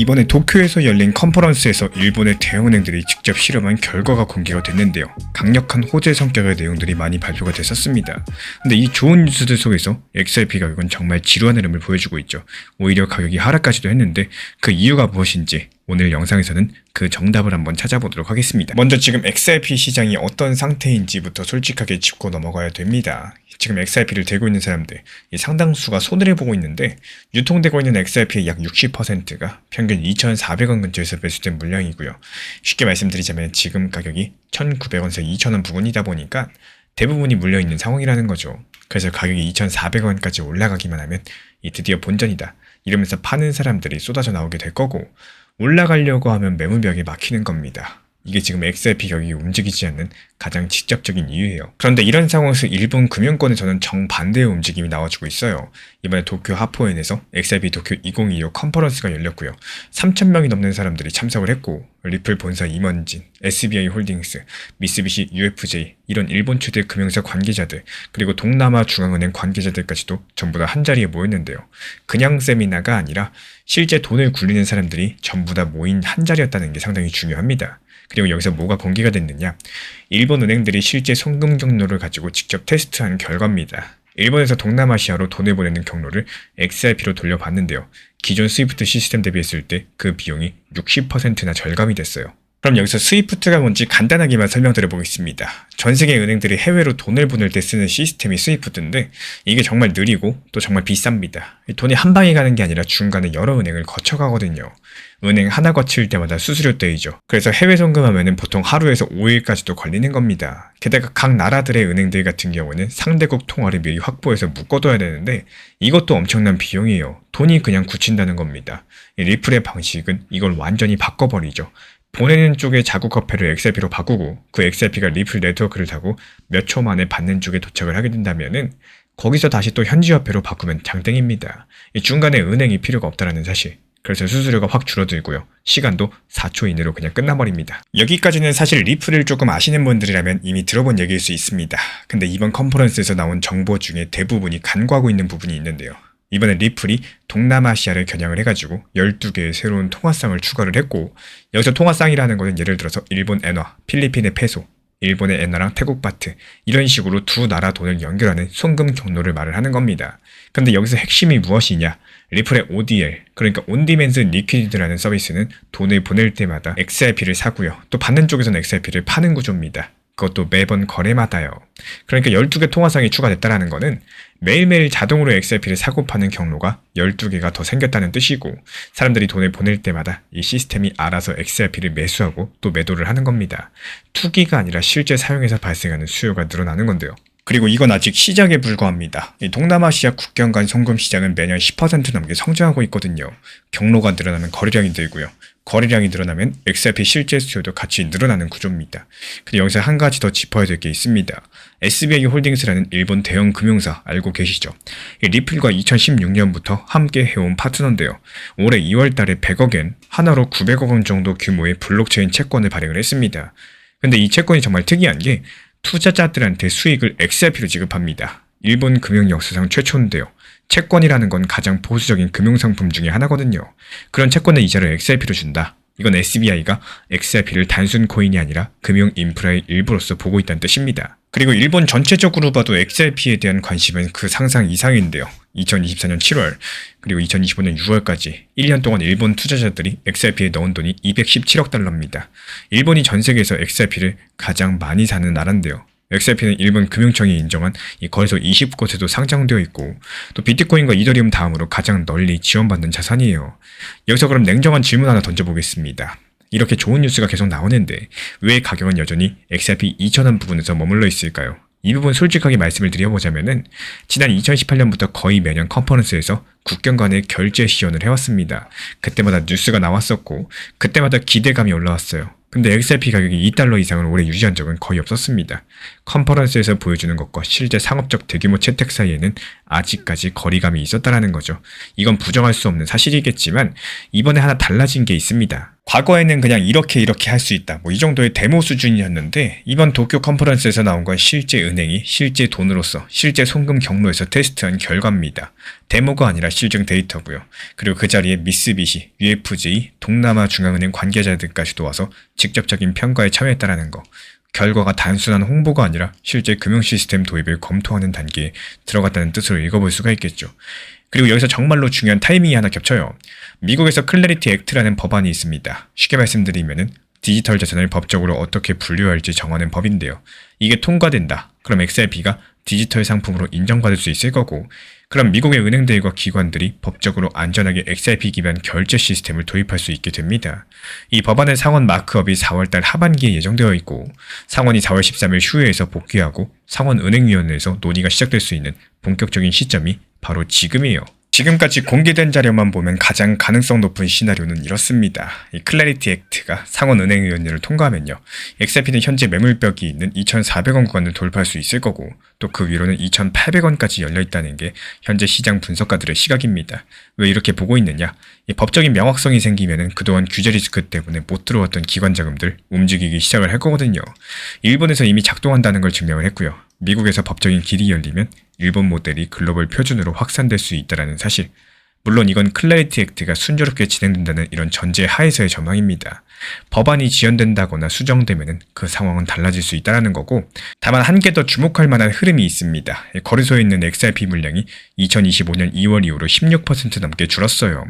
이번에 도쿄에서 열린 컨퍼런스에서 일본의 대형은행들이 직접 실험한 결과가 공개가 됐는데요. 강력한 호재 성격의 내용들이 많이 발표가 됐었습니다. 근데 이 좋은 뉴스들 속에서 XRP 가격은 정말 지루한 흐름을 보여주고 있죠. 오히려 가격이 하락까지도 했는데 그 이유가 무엇인지 오늘 영상에서는 그 정답을 한번 찾아보도록 하겠습니다. 먼저 지금 XRP 시장이 어떤 상태인지부터 솔직하게 짚고 넘어가야 됩니다. 지금 XRP를 들고 있는 사람들 이 상당수가 손해를 보고 있는데 유통되고 있는 XRP의 약 60%가 평균 2,400원 근처에서 매수된 물량이고요. 쉽게 말씀드리자면 지금 가격이 1,900원에서 2,000원 부근이다 보니까 대부분이 물려있는 상황이라는 거죠. 그래서 가격이 2,400원까지 올라가기만 하면 이 드디어 본전이다 이러면서 파는 사람들이 쏟아져 나오게 될 거고, 올라가려고 하면 매물벽에 막히는 겁니다. 이게 지금 XRP 가격이 움직이지 않는 가장 직접적인 이유예요. 그런데 이런 상황에서 일본 금융권에서는 정반대의 움직임이 나와주고 있어요. 이번에 도쿄 하포엔에서 XRP 도쿄 2025 컨퍼런스가 열렸고요. 3,000명이 넘는 사람들이 참석을 했고, 리플 본사 임원진, SBI 홀딩스, 미쓰비시 UFJ 이런 일본 최대 금융사 관계자들, 그리고 동남아 중앙은행 관계자들까지도 전부 다 한자리에 모였는데요. 그냥 세미나가 아니라 실제 돈을 굴리는 사람들이 전부 다 모인 한자리였다는 게 상당히 중요합니다. 그리고 여기서 뭐가 공개가 됐느냐? 일본 은행들이 실제 송금 경로를 가지고 직접 테스트한 결과입니다. 일본에서 동남아시아로 돈을 보내는 경로를 XRP로 돌려봤는데요. 기존 스위프트 시스템 대비했을 때 그 비용이 60%나 절감이 됐어요. 그럼 여기서 스위프트가 뭔지 간단하게만 설명드려 보겠습니다. 전 세계 은행들이 해외로 돈을 보낼 때 쓰는 시스템이 스위프트인데 이게 정말 느리고 또 정말 비쌉니다. 돈이 한 방에 가는 게 아니라 중간에 여러 은행을 거쳐가거든요. 은행 하나 거칠 때마다 수수료 떼이죠. 그래서 해외 송금하면 보통 하루에서 5일까지도 걸리는 겁니다. 게다가 각 나라들의 은행들 같은 경우는 상대국 통화를 미리 확보해서 묶어둬야 되는데 이것도 엄청난 비용이에요. 돈이 그냥 굳힌다는 겁니다. 리플의 방식은 이걸 완전히 바꿔버리죠. 보내는 쪽에 자국 화폐를 XRP로 바꾸고 그 XRP가 리플 네트워크를 타고 몇 초 만에 받는 쪽에 도착을 하게 된다면은 거기서 다시 또 현지 화폐로 바꾸면 장땡입니다. 이 중간에 은행이 필요가 없다라는 사실. 그래서 수수료가 확 줄어들고요. 시간도 4초 이내로 그냥 끝나버립니다. 여기까지는 사실 리플을 조금 아시는 분들이라면 이미 들어본 얘기일 수 있습니다. 근데 이번 컨퍼런스에서 나온 정보 중에 대부분이 간과하고 있는 부분이 있는데요. 이번에 리플이 동남아시아를 겨냥을 해가지고 12개의 새로운 통화상을 추가를 했고, 여기서 통화상이라는 것은 예를 들어서 일본 엔화, 필리핀의 페소, 일본의 엔화랑 태국 바트 이런 식으로 두 나라 돈을 연결하는 송금 경로를 말을 하는 겁니다. 근데 여기서 핵심이 무엇이냐? 리플의 ODL, 그러니까 온디맨드 리퀴디드라는 서비스는 돈을 보낼 때마다 XRP를 사고요. 또 받는 쪽에서는 XRP를 파는 구조입니다. 그것도 매번 거래마다요. 그러니까 12개 통화상이 추가됐다는 거는 매일매일 자동으로 XRP를 사고 파는 경로가 12개가 더 생겼다는 뜻이고, 사람들이 돈을 보낼 때마다 이 시스템이 알아서 XRP를 매수하고 또 매도를 하는 겁니다. 투기가 아니라 실제 사용에서 발생하는 수요가 늘어나는 건데요. 그리고 이건 아직 시작에 불과합니다. 동남아시아 국경 간 송금 시장은 매년 10% 넘게 성장하고 있거든요. 경로가 늘어나면 거래량이 늘고요. 거래량이 늘어나면 XRP 실제 수요도 같이 늘어나는 구조입니다. 근데 여기서 한 가지 더 짚어야 될 게 있습니다. SBI 홀딩스라는 일본 대형 금융사 알고 계시죠? 리플과 2016년부터 함께 해온 파트너인데요. 올해 2월 달에 100억엔, 하나로 900억 원 정도 규모의 블록체인 채권을 발행을 했습니다. 근데 이 채권이 정말 특이한 게 투자자들한테 수익을 XRP로 지급합니다. 일본 금융 역사상 최초인데요. 채권이라는 건 가장 보수적인 금융상품 중에 하나거든요. 그런 채권의 이자를 XRP로 준다. 이건 SBI가 XRP를 단순 코인이 아니라 금융 인프라의 일부로서 보고 있다는 뜻입니다. 그리고 일본 전체적으로 봐도 XRP에 대한 관심은 그 상상 이상인데요. 2024년 7월 그리고 2025년 6월까지 1년 동안 일본 투자자들이 XRP에 넣은 돈이 217억 달러입니다. 일본이 전 세계에서 XRP를 가장 많이 사는 나라인데요. XRP는 일본 금융청이 인정한 이 거래소 20곳에도 상장되어 있고, 또 비트코인과 이더리움 다음으로 가장 널리 지원받는 자산이에요. 여기서 그럼 냉정한 질문 하나 던져보겠습니다. 이렇게 좋은 뉴스가 계속 나오는데 왜 가격은 여전히 XRP 2,000원 부분에서 머물러 있을까요? 이 부분 솔직하게 말씀을 드려보자면은 지난 2018년부터 거의 매년 컨퍼런스에서 국경 간의 결제 시연을 해왔습니다. 그때마다 뉴스가 나왔었고 그때마다 기대감이 올라왔어요. 근데 XRP 가격이 2달러 이상을 오래 유지한 적은 거의 없었습니다. 컨퍼런스에서 보여주는 것과 실제 상업적 대규모 채택 사이에는 아직까지 거리감이 있었다라는 거죠. 이건 부정할 수 없는 사실이겠지만 이번에 하나 달라진 게 있습니다. 과거에는 그냥 이렇게 할 수 있다. 이 정도의 데모 수준이었는데 이번 도쿄 컨퍼런스에서 나온 건 실제 은행이 실제 돈으로서 실제 송금 경로에서 테스트한 결과입니다. 데모가 아니라 실증 데이터고요. 그리고 그 자리에 미쓰비시, UFJ, 동남아중앙은행 관계자들까지도 와서 직접적인 평가에 참여했다라는 거. 결과가 단순한 홍보가 아니라 실제 금융 시스템 도입을 검토하는 단계에 들어갔다는 뜻으로 읽어볼 수가 있겠죠. 그리고 여기서 정말로 중요한 타이밍이 하나 겹쳐요. 미국에서 클래리티 액트라는 법안이 있습니다. 쉽게 말씀드리면은 디지털 자산을 법적으로 어떻게 분류할지 정하는 법인데요. 이게 통과된다. 그럼 XRP가 디지털 상품으로 인정받을 수 있을 거고, 그럼 미국의 은행들과 기관들이 법적으로 안전하게 XRP 기반 결제 시스템을 도입할 수 있게 됩니다. 이 법안의 상원 마크업이 4월달 하반기에 예정되어 있고, 상원이 4월 13일 휴회에서 복귀하고 상원은행위원회에서 논의가 시작될 수 있는 본격적인 시점이 바로 지금이에요. 지금까지 공개된 자료만 보면 가장 가능성 높은 시나리오는 이렇습니다. 이 클래리티 액트가 상원은행위원회를 통과하면요, XRP는 현재 매물벽이 있는 2,400원 구간을 돌파할 수 있을 거고, 또 그 위로는 2,800원까지 열려있다는 게 현재 시장 분석가들의 시각입니다. 왜 이렇게 보고 있느냐? 이 법적인 명확성이 생기면은 그동안 규제 리스크 때문에 못 들어왔던 기관 자금들 움직이기 시작을 할 거거든요. 일본에서 이미 작동한다는 걸 증명을 했고요. 미국에서 법적인 길이 열리면 일본 모델이 글로벌 표준으로 확산될 수 있다는 사실. 물론 이건 클래리티 액트가 순조롭게 진행된다는 이런 전제 하에서의 전망입니다. 법안이 지연된다거나 수정되면 그 상황은 달라질 수 있다는 거고, 다만 한 개 더 주목할 만한 흐름이 있습니다. 거래소에 있는 XRP 물량이 2025년 2월 이후로 16% 넘게 줄었어요.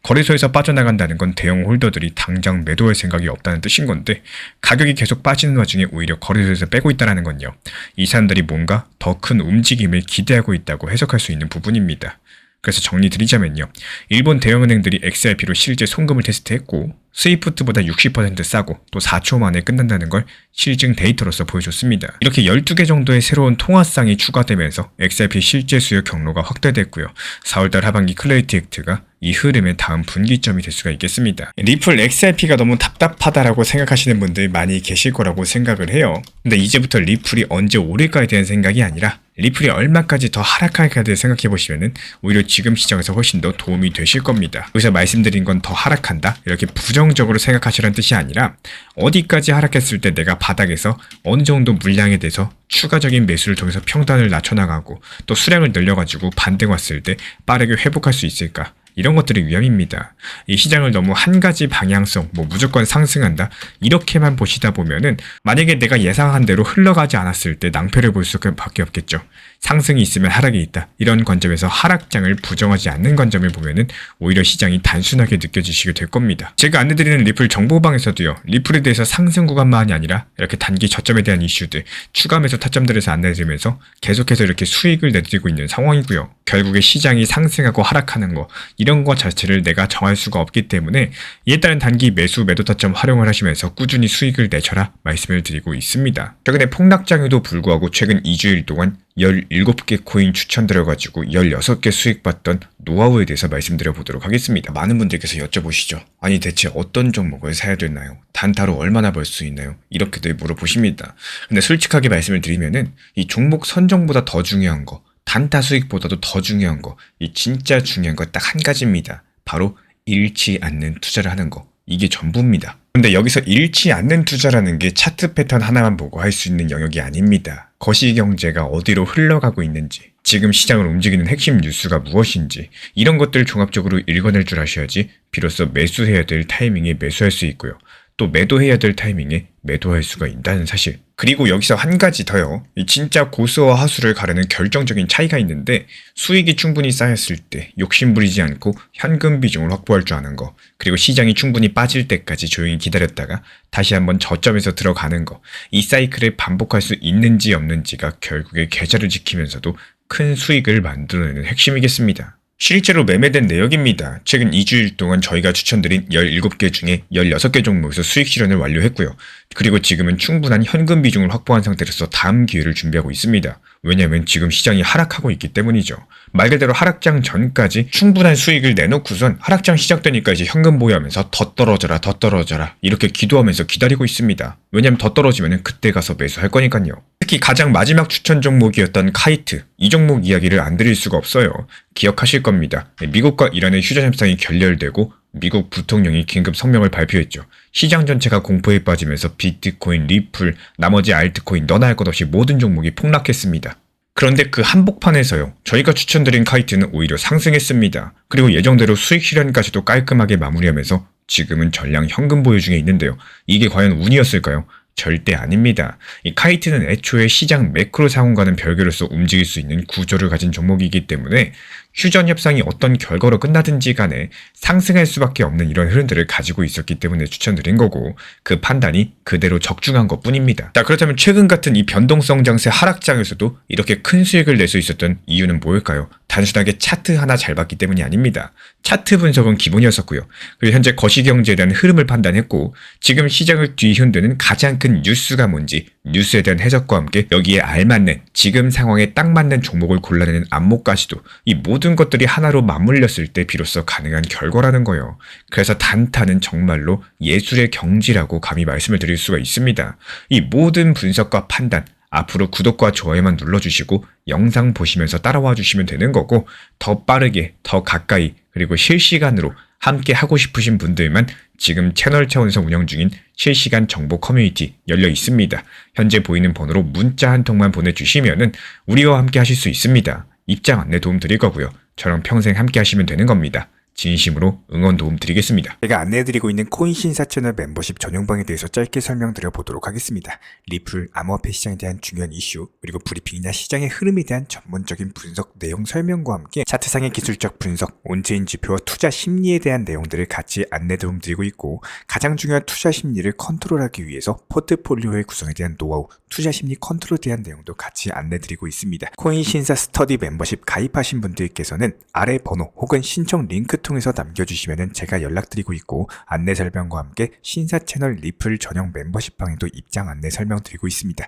거래소에서 빠져나간다는 건 대형 홀더들이 당장 매도할 생각이 없다는 뜻인 건데, 가격이 계속 빠지는 와중에 오히려 거래소에서 빼고 있다는 건요, 이 사람들이 뭔가 더 큰 움직임을 기대하고 있다고 해석할 수 있는 부분입니다. 그래서 정리드리자면요, 일본 대형은행들이 XRP로 실제 송금을 테스트했고 스위프트보다 60% 싸고 또 4초 만에 끝난다는 걸 실증 데이터로서 보여줬습니다. 이렇게 12개 정도의 새로운 통화상이 추가되면서 XRP 실제 수요 경로가 확대됐고요. 4월달 하반기 클래리티 액트가 이 흐름의 다음 분기점이 될 수가 있겠습니다. 리플 XRP가 너무 답답하다라고 생각하시는 분들 많이 계실 거라고 생각을 해요. 근데 이제부터 리플이 언제 오를까에 대한 생각이 아니라 리플이 얼마까지 더 하락할까를 생각해보시면 오히려 지금 시장에서 훨씬 더 도움이 되실 겁니다. 여기서 말씀드린 건 더 하락한다? 이렇게 부정적으로 생각하시라는 뜻이 아니라 어디까지 하락했을 때 내가 바닥에서 어느 정도 물량에 대해서 추가적인 매수를 통해서 평단을 낮춰나가고 또 수량을 늘려가지고 반등 왔을 때 빠르게 회복할 수 있을까? 이런 것들이 위험입니다. 이 시장을 너무 한 가지 방향성, 무조건 상승한다, 이렇게만 보시다 보면은 만약에 내가 예상한 대로 흘러가지 않았을 때 낭패를 볼 수밖에 없겠죠. 상승이 있으면 하락이 있다. 이런 관점에서 하락장을 부정하지 않는 관점을 보면은 오히려 시장이 단순하게 느껴지시게 될 겁니다. 제가 안내드리는 리플 정보방에서도요, 리플에 대해서 상승 구간만이 아니라 이렇게 단기 저점에 대한 이슈들, 추가 매수 타점들에서 안내드리면서 계속해서 이렇게 수익을 내드리고 있는 상황이고요. 결국에 시장이 상승하고 하락하는 거, 이런 것 자체를 내가 정할 수가 없기 때문에 이에 따른 단기 매수 매도 타점 활용을 하시면서 꾸준히 수익을 내셔라 말씀을 드리고 있습니다. 최근에 폭락장에도 불구하고 최근 2주일 동안 17개 코인 추천드려가지고 16개 수익 봤던 노하우에 대해서 말씀드려 보도록 하겠습니다. 많은 분들께서 여쭤보시죠. 아니 대체 어떤 종목을 사야 되나요? 단타로 얼마나 벌 수 있나요? 이렇게들 물어보십니다. 근데 솔직하게 말씀을 드리면은 이 종목 선정보다 더 중요한 거, 단타 수익보다도 더 중요한 거, 이 진짜 중요한 거 딱 한 가지입니다. 바로 잃지 않는 투자를 하는 거. 이게 전부입니다. 근데 여기서 잃지 않는 투자라는 게 차트 패턴 하나만 보고 할 수 있는 영역이 아닙니다. 거시경제가 어디로 흘러가고 있는지, 지금 시장을 움직이는 핵심 뉴스가 무엇인지, 이런 것들을 종합적으로 읽어낼 줄 아셔야지 비로소 매수해야 될 타이밍에 매수할 수 있고요. 또 매도해야 될 타이밍에 매도할 수가 있다는 사실. 그리고 여기서 한 가지 더요. 이 진짜 고수와 하수를 가르는 결정적인 차이가 있는데, 수익이 충분히 쌓였을 때 욕심부리지 않고 현금 비중을 확보할 줄 아는 거, 그리고 시장이 충분히 빠질 때까지 조용히 기다렸다가 다시 한번 저점에서 들어가는 거, 이 사이클을 반복할 수 있는지 없는지가 결국에 계좌를 지키면서도 큰 수익을 만들어내는 핵심이겠습니다. 실제로 매매된 내역입니다. 최근 2주일 동안 저희가 추천드린 17개 중에 16개 종목에서 수익 실현을 완료했고요. 그리고 지금은 충분한 현금 비중을 확보한 상태로서 다음 기회를 준비하고 있습니다. 왜냐하면 지금 시장이 하락하고 있기 때문이죠. 말 그대로 하락장 전까지 충분한 수익을 내놓고선 하락장 시작되니까 이제 현금 보유하면서 더 떨어져라 이렇게 기도하면서 기다리고 있습니다. 왜냐하면 더 떨어지면 그때 가서 매수할 거니까요. 특히 가장 마지막 추천 종목이었던 카이트, 이 종목 이야기를 안 드릴 수가 없어요. 기억하실 겁니다. 미국과 이란의 휴전 협상이 결렬되고 미국 부통령이 긴급 성명을 발표했죠. 시장 전체가 공포에 빠지면서 비트코인, 리플, 나머지 알트코인 너나 할 것 없이 모든 종목이 폭락했습니다. 그런데 그 한복판에서요, 저희가 추천드린 카이트는 오히려 상승했습니다. 그리고 예정대로 수익 실현까지도 깔끔하게 마무리하면서 지금은 전량 현금 보유 중에 있는데요. 이게 과연 운이었을까요? 절대 아닙니다. 이 카이트는 애초에 시장 매크로 상황과는 별개로서 움직일 수 있는 구조를 가진 종목이기 때문에 휴전 협상이 어떤 결과로 끝나든지 간에 상승할 수밖에 없는 이런 흐름들을 가지고 있었기 때문에 추천드린 거고, 그 판단이 그대로 적중한 것 뿐입니다. 자, 그렇다면 최근 같은 이 변동성 장세 하락장에서도 이렇게 큰 수익을 낼 수 있었던 이유는 뭘까요? 단순하게 차트 하나 잘 봤기 때문이 아닙니다. 차트 분석은 기본이었었고요. 그리고 현재 거시경제에 대한 흐름을 판단했고, 지금 시장을 뒤흔드는 가장 큰 뉴스가 뭔지 뉴스에 대한 해석과 함께 여기에 알맞는 지금 상황에 딱 맞는 종목을 골라내는 안목까지도, 이 모든 것들이 하나로 맞물렸을 때 비로소 가능한 결과라는 거예요. 그래서 단타는 정말로 예술의 경지라고 감히 말씀을 드릴 수가 있습니다. 이 모든 분석과 판단, 앞으로 구독과 좋아요만 눌러주시고 영상 보시면서 따라와 주시면 되는 거고, 더 빠르게, 더 가까이, 그리고 실시간으로 함께 하고 싶으신 분들만 지금 채널 차원에서 운영 중인 실시간 정보 커뮤니티 열려 있습니다. 현재 보이는 번호로 문자 한 통만 보내주시면은 우리와 함께 하실 수 있습니다. 입장 안내 도움 드릴 거고요. 저랑 평생 함께 하시면 되는 겁니다. 진심으로 응원 도움 드리겠습니다. 제가 안내해드리고 있는 코인 신사 채널 멤버십 전용방에 대해서 짧게 설명드려 보도록 하겠습니다. 리플, 암호화폐 시장에 대한 중요한 이슈, 그리고 브리핑이나 시장의 흐름에 대한 전문적인 분석 내용 설명과 함께 차트상의 기술적 분석, 온체인 지표와 투자 심리에 대한 내용들을 같이 안내 도움 드리고 있고, 가장 중요한 투자 심리를 컨트롤하기 위해서 포트폴리오의 구성에 대한 노하우, 투자 심리 컨트롤에 대한 내용도 같이 안내 드리고 있습니다. 코인 신사 스터디 멤버십 가입하신 분들께서는 아래 번호 혹은 신청 링크 통해서 남겨주시면 제가 연락드리고 있고, 안내 설명과 함께 신사 채널 리플 전용 멤버십 방에도 입장 안내 설명드리고 있습니다.